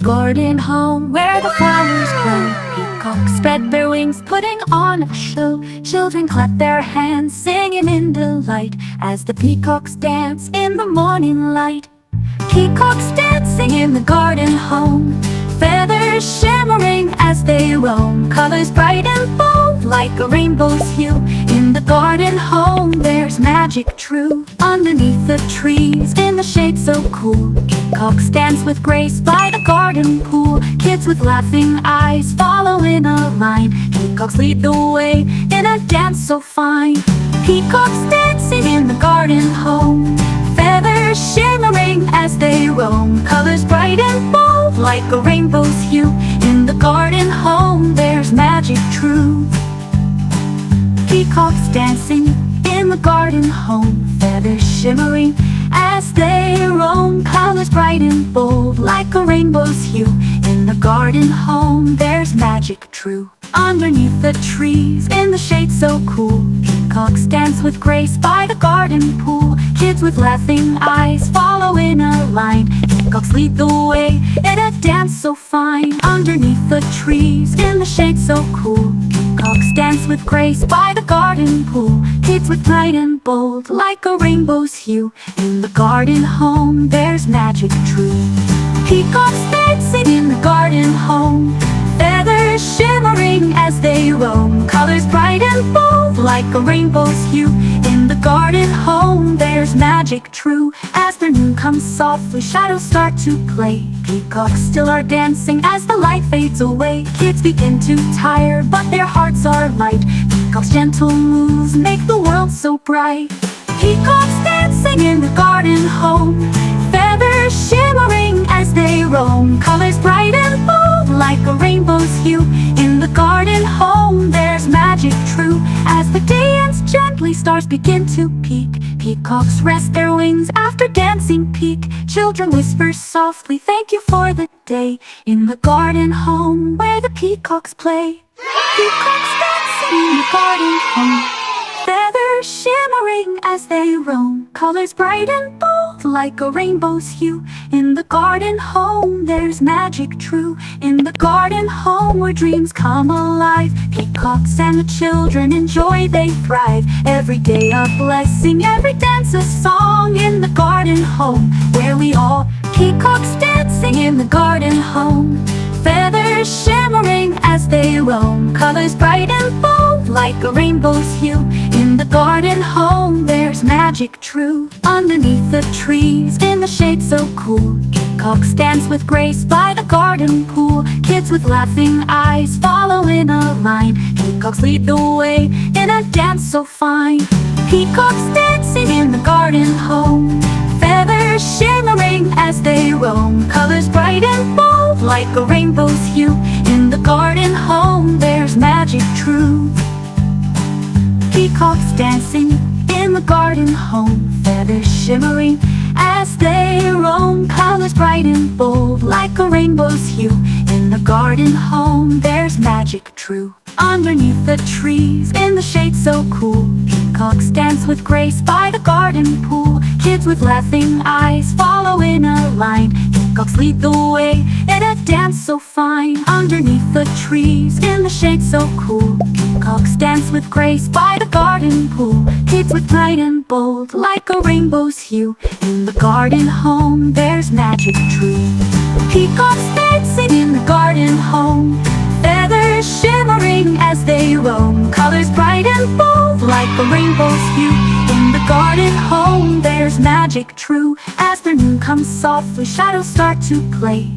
garden home where the flowers grow. Peacocks spread their wings, putting on a show. Children clap their hands, singing in delight as the peacocks dance in the morning light. Peacocks dancing in the garden home, feathers shimmering as they roam. Colors bright and bold like a rainbow's hue. In the garden home there's magic true. Underneath the trees in the shade so cool, peacocks dance with grace by the garden pool. Kids with laughing eyes follow in a line. Peacocks lead the way in a dance so fine. Peacocks dancing in the garden home, feathers shimmering as they roam. Colors bright and bold like a rainbow's hue. In the garden home there's magic true. Peacocks dancing in the garden home, feathers shimmering as they roam. Colors bright and bold like a rainbow's hue. In the garden home there's magic true. Underneath the trees in the shade so cool, peacocks dance with grace by the garden pool. Kids with laughing eyes follow in a line. Peacocks lead the way in a dance so fine. Underneath the trees in the shade so cool, peacocks dance with grace by the garden pool. Kids with bright and bold like a rainbow's hue. In the garden home there's magic true. Peacocks dancing in the garden home, feathers shimmering as they roam. Colors bright and bold like a rainbow's hue. In the garden home there's magic true. As the noon comes softly, shadows start to play. Peacocks still are dancing as the light fades away. Kids begin to tire, but their hearts are light. Peacocks' gentle moves make the world so bright. Peacocks dancing in the garden home, feathers shimmering as they roam. Colors bright and bold like a rainbow's hue. In the garden home there's magic true. As the day ends gently, stars begin to peek. Peacocks rest their wings after dancing peak. Children whisper softly, thank you for the day. In the garden home where the peacocks play. Peacocks dancing in the garden home, feathers shimmering as they roam. Colors bright and bold like a rainbow's hue. In the garden home there's magic true. In the garden home where dreams come alive, peacocks and the children enjoy, they thrive. Every day a blessing, every dance a song. In the garden home where we all peacocks dancing in the garden home, feathers shimmering as they roam. Colors bright and bold like a rainbow's hue. In the garden home there's magic true. Underneath the trees in the shade so cool, peacocks dance with grace by the garden pool. Kids with laughing eyes follow in a line. Peacocks lead the way in a dance so fine. Peacocks dancing in the garden home, feathers shimmering as they roam. Colors bright and bold like a rainbow's hue. In the garden home there's magic true. Peacocks dancing in the garden home, feathers shimmering as they roam. Colors bright and bold like a rainbow's hue. In the garden home there's magic true. Underneath the trees in the shade so cool, peacocks dance with grace by the garden pool. Kids with laughing eyes follow in a line. Peacocks lead the way in a dance so fine. Underneath the trees in the shade so cool, peacocks dance with grace by the garden pool. Kids with bright and bold like a rainbow's hue. In the garden home there's magic true. Peacocks dancing in the garden home, feathers shimmering as they roam. Colors bright and bold like a rainbow's hue. In the garden home there's magic true. As the noon comes softly, shadows start to play.